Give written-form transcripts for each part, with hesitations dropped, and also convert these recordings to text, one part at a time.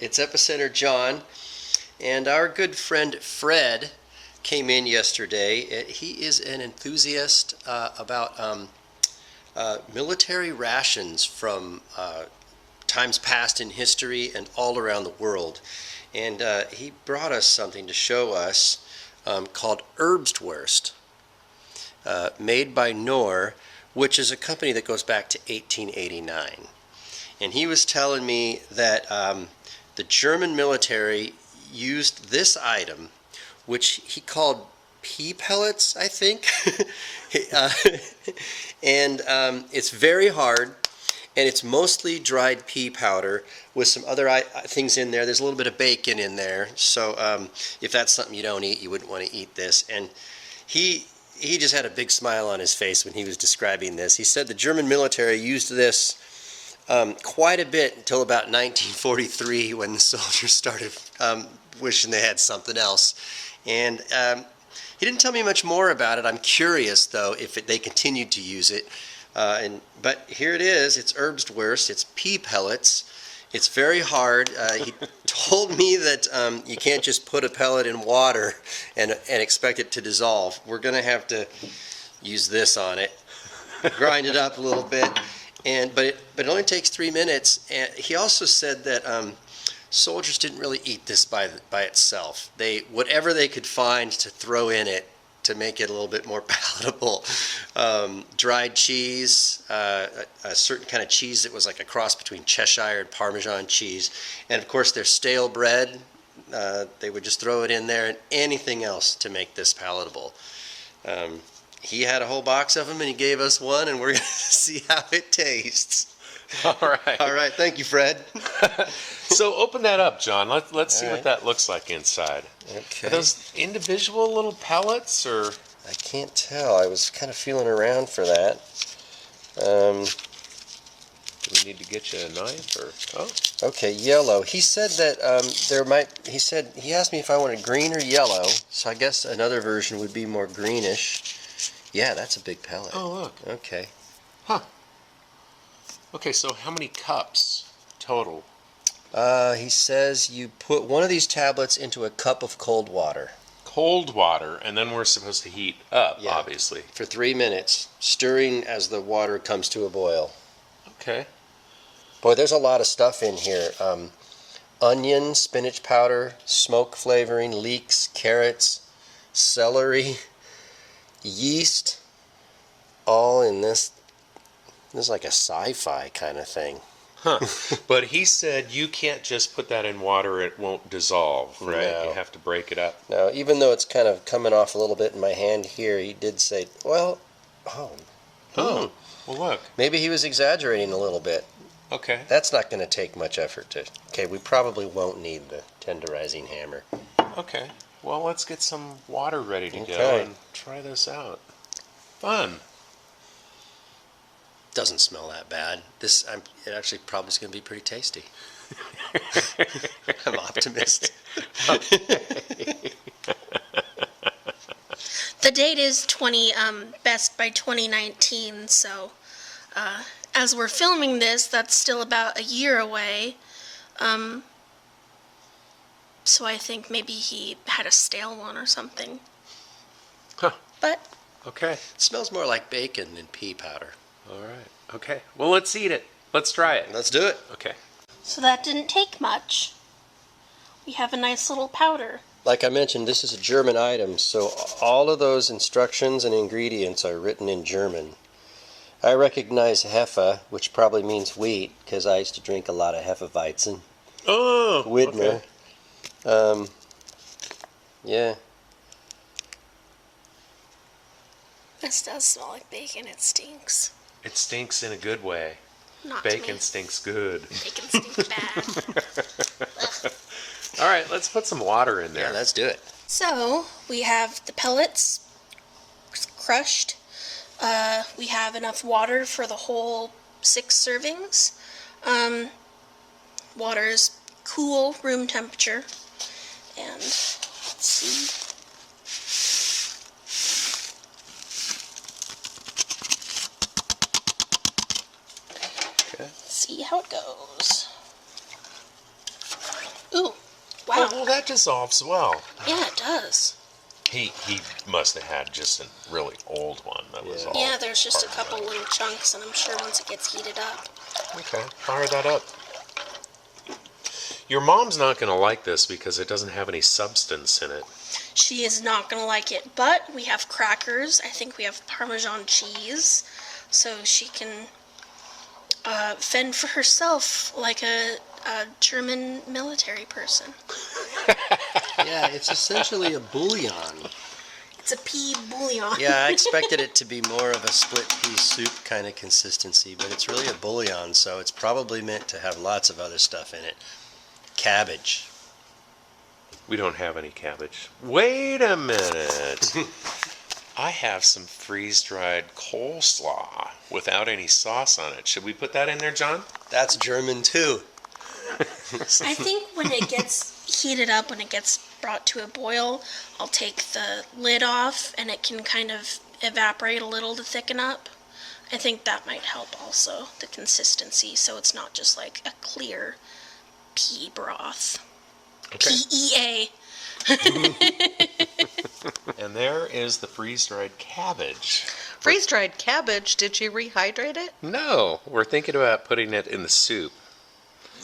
It's Epicenter John, and our good friend Fred came in yesterday. He is an enthusiast about military rations from times past in history and all around the world. And he brought us something to show us called Erbswurst, made by Knorr, which is a company that goes back to 1889. And he was telling me that the German military used this item, which he called pea pellets, I think. And it's very hard, and it's mostly dried pea powder with some other things in there. There's a little bit of bacon in there, so if that's something you don't eat, you wouldn't want to eat this. And he just had a big smile on his face when he was describing this. He said the German military used this quite a bit until about 1943, when the soldiers started wishing they had something else. And he didn't tell me much more about it. I'm curious, though, if they continued to use it. But here it is. It's Erbswurst. It's pea pellets. It's very hard. He told me that you can't just put a pellet in water and expect it to dissolve. We're going to have to use this on it, grind it up a little bit. But it only takes 3 minutes. And he also said that soldiers didn't really eat this by itself. Whatever they could find to throw in it to make it a little bit more palatable. Dried cheese, a certain kind of cheese that was like a cross between Cheshire and Parmesan cheese, and of course their stale bread. They would just throw it in there, and anything else to make this palatable. He had a whole box of them, and he gave us one, and we're going to see how it tastes. All right. All right. Thank you, Fred. So open that up, John. Let's see All right. what that looks like inside. Okay. Are those individual little pellets, or? I can't tell. I was kind of feeling around for that. Do we need to get you a knife, or? Oh. Okay, yellow. He said that he asked me if I wanted green or yellow, so I guess another version would be more greenish. Yeah, that's a big pellet. Oh, look. Okay. Huh. Okay, so how many cups total? He says you put one of these tablets into a cup of cold water. Cold water, and then we're supposed to heat up, Yeah. obviously. For 3 minutes, stirring as the water comes to a boil. Okay. Boy, there's a lot of stuff in here. Onion, spinach powder, smoke flavoring, leeks, carrots, celery, yeast, all in this. This is like a sci-fi kind of thing. Huh. But he said you can't just put that in water, it won't dissolve, right? No. You have to break it up. Now, even though it's kind of coming off a little bit in my hand here, he did say, well, Oh, well, look. maybe he was exaggerating a little bit. Okay. That's not going to take much effort to... Okay, we probably won't need the tenderizing hammer. Okay. Well, let's get some water ready to go Okay. and try this out. Fun. Doesn't smell that bad. It actually probably is going to be pretty tasty. I'm optimist. The date is best by 2019, so as we're filming this, that's still about a year away. So I think maybe he had a stale one or something. Huh. But Okay. It smells more like bacon than pea powder. All right. Okay. Well, let's eat it. Let's try it. Let's do it. Okay. so that didn't take much. We have a nice little powder. Like I mentioned, this is a German item, so all of those instructions and ingredients are written in German. I recognize Hefe, which probably means wheat, because I used to drink a lot of Hefeweizen. Oh, Widmer. okay. Yeah. This does smell like bacon. It stinks. It stinks in a good way. Not to Bacon me. stinks good. Bacon stinks bad. All right, let's put some water in there. Yeah, let's do it. So we have the pellets crushed. We have enough water for the whole 6 servings. Water is cool, room temperature. And let's see. Okay. See how it goes. Ooh, Oh, wow. well, that dissolves well. Yeah, it does. He must have had just a really old one that was Yeah. all. Yeah, there's just a part of couple it. little chunks, and I'm sure once it gets heated up. Okay, fire that up. Your mom's not going to like this because it doesn't have any substance in it. She is not going to like it, but we have crackers. I think we have Parmesan cheese, so she can fend for herself like a German military person. Yeah, it's essentially a bouillon. It's a pea bouillon. Yeah, I expected it to be more of a split pea soup kind of consistency, but it's really a bouillon, so it's probably meant to have lots of other stuff in it. Cabbage. We don't have any cabbage. Wait a minute. I have some freeze-dried coleslaw without any sauce on it. Should we put that in there, John? That's German too. I think when it gets heated up, when it gets brought to a boil, I'll take the lid off and it can kind of evaporate a little to thicken up. I think that might help also, the consistency, so it's not just like a clear pea broth. Okay. PEA. And there is the freeze-dried cabbage. Freeze-dried cabbage, did you rehydrate it? No, we're thinking about putting it in the soup.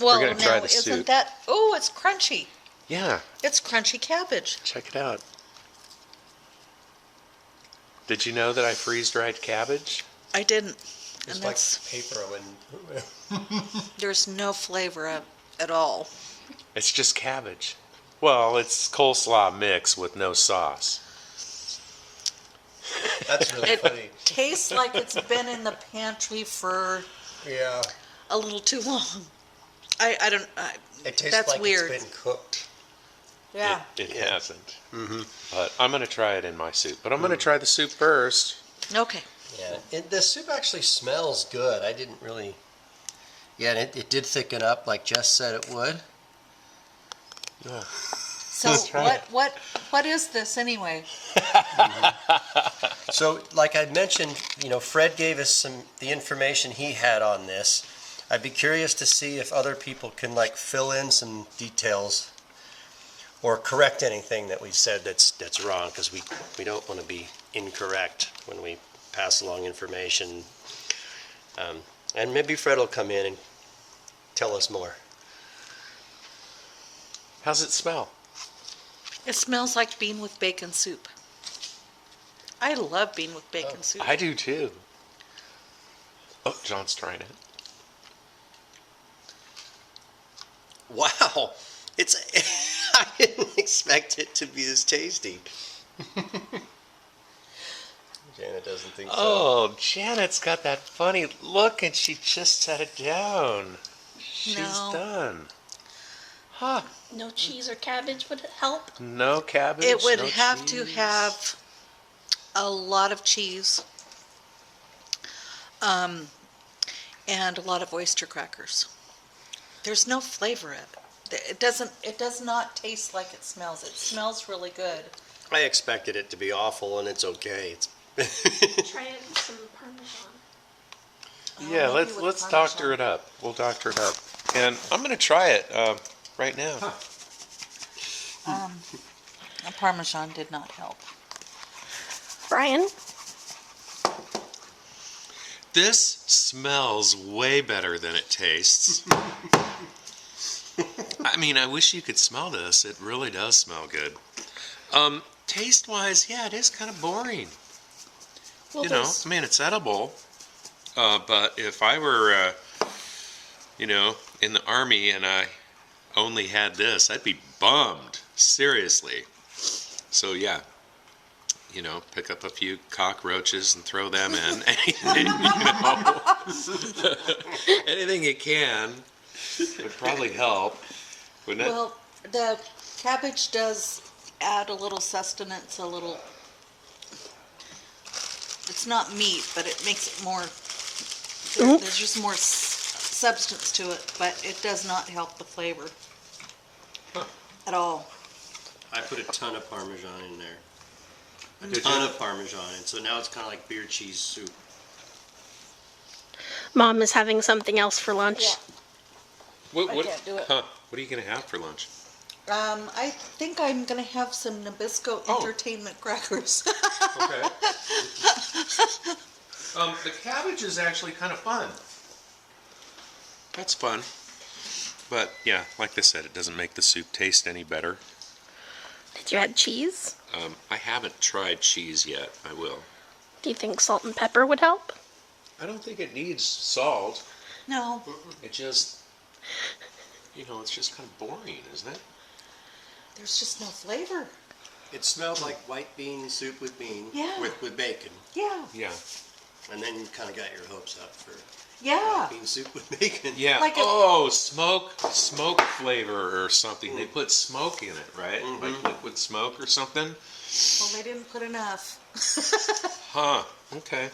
Well, gonna try now, the isn't soup. that... Oh, it's crunchy. Yeah, It's crunchy cabbage. check it out. Did you know that I freeze-dried cabbage? I didn't. It's And like that's, paper when there's no flavor at all. It's just cabbage. Well, it's coleslaw mix with no sauce. That's really It funny. tastes like it's been in the pantry for Yeah. a little too long. I don't... It tastes That's like weird. it's been cooked. yeah. It Yeah. hasn't. But I'm going to try it in my soup. But I'm going to try the soup first. Okay. Yeah, the soup actually smells good. I didn't really. Yeah, and it did thicken up like Jess said it would. Yeah. So try it. what is this anyway? So, like I mentioned, Fred gave us the information he had on this. I'd be curious to see if other people can fill in some details or correct anything that we said that's wrong, because we don't want to be incorrect when we pass along information. And maybe Fred will come in and tell us more. How's it smell? It smells like bean with bacon soup. I love bean with bacon soup. I do too. Oh, John's trying it. Wow, it's I didn't expect it to be this tasty. Janet doesn't think so. Oh, Janet's got that funny look and she just set it down. She's No. done. Huh. No cheese or cabbage would help. No cabbage. It would no have to cheese. have a lot of cheese, and a lot of oyster crackers. There's no flavor in it. It does not taste like it smells. It smells really good. I expected it to be awful, and it's okay. Try it with some Parmesan. Yeah, maybe with let's Parmesan. doctor it up. We'll doctor it up. And I'm going to try it right now. The Parmesan did not help. Brian? This smells way better than it tastes. I mean, I wish you could smell this. It really does smell good. Taste-wise, yeah, it is kind of boring. Well, I mean, it's edible. But if I were, in the Army and I only had this, I'd be bummed. Seriously. So, yeah. Pick up a few cockroaches and throw them in. Anything, anything you can would probably help, wouldn't it? Well, the cabbage does add a little sustenance, a little. It's not meat, but it makes it more. There's just more substance to it, but it does not help the flavor at all. I put a ton of Parmesan in there. A Did ton you? of Parmesan, and so now it's kind of like beer cheese soup. Mom is having something else for lunch. Yeah. What, I can't do it. Huh. What are you going to have for lunch? I think I'm gonna have some Nabisco Oh. Entertainment crackers. Okay. The cabbage is actually kind of fun. That's fun. But yeah, like I said, it doesn't make the soup taste any better. Did you add cheese? I haven't tried cheese yet. I will. Do you think salt and pepper would help? I don't think it needs salt. No, It just, it's just kind of boring, isn't it? there's just no flavor. It smelled like white bean soup with Yeah. with bacon. Yeah, Yeah. And then you kind of got your hopes up for yeah. bean soup with bacon. Yeah. Like a- Smoke flavor or something. They put smoke in it, right? Like liquid smoke or something. Well, they didn't put enough. Huh. Okay.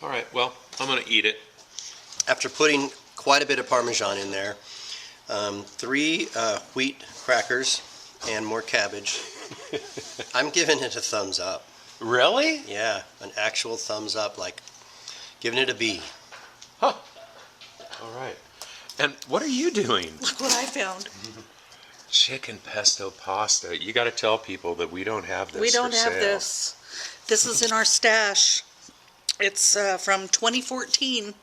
All right. Well, I'm gonna eat it. After putting quite a bit of Parmesan in there, 3 wheat crackers and more cabbage. I'm giving it a thumbs up. Really? Yeah, an actual thumbs up, like giving it a B. Huh. All right. And what are you doing? Look what I found. Chicken pesto pasta. You got to tell people that we don't have this. We don't for have sale. this. This is in our stash. It's from 2014.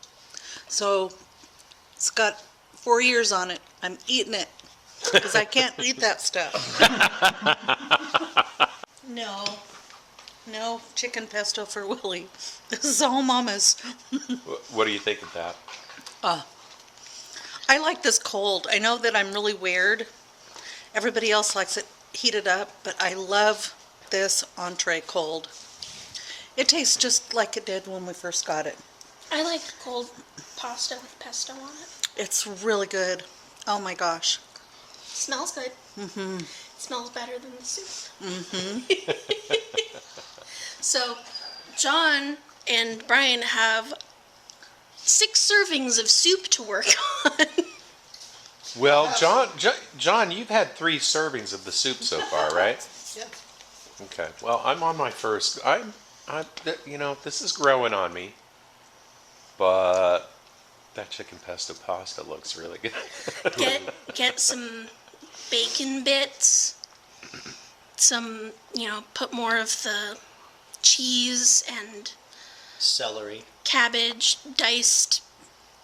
So it's got 4 years on it. I'm eating it because I can't eat that stuff. No chicken pesto for Willie. This is all Mama's. What do you think of that? I like this cold. I know that I'm really weird. Everybody else likes it heated up, but I love this entree cold. It tastes just like it did when we first got it. I like cold pasta with pesto on it. It's really good. Oh my gosh. Smells good. It smells better than the soup. So, John and Brian have 6 servings of soup to work on. Well, John, you've had 3 servings of the soup so far, right? Yep. Okay. Well, I'm on my first. This is growing on me. But that chicken pesto pasta looks really good. Get some bacon bits. Some, put more of the cheese and Celery. cabbage, diced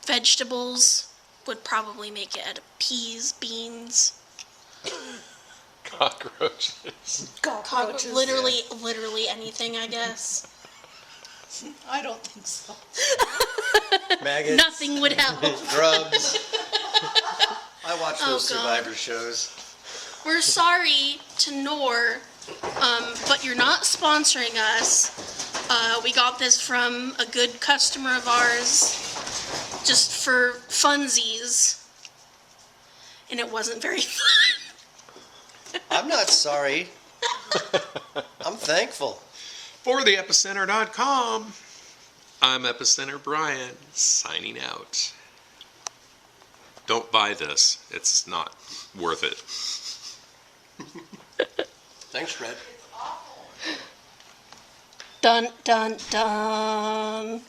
vegetables would probably make it out of peas, beans, Cockroaches. Cockroaches. literally anything, I guess. I don't think so. Maggots. Nothing would help. Grubs. I watch those God. Survivor shows. We're sorry to Knorr, but you're not sponsoring us. We got this from a good customer of ours, just for funsies, and it wasn't very fun. I'm not sorry. I'm thankful. For the epicenter.com, I'm Epicenter Brian, signing out. Don't buy this. It's not worth it. Thanks, Fred. Dun dun dun.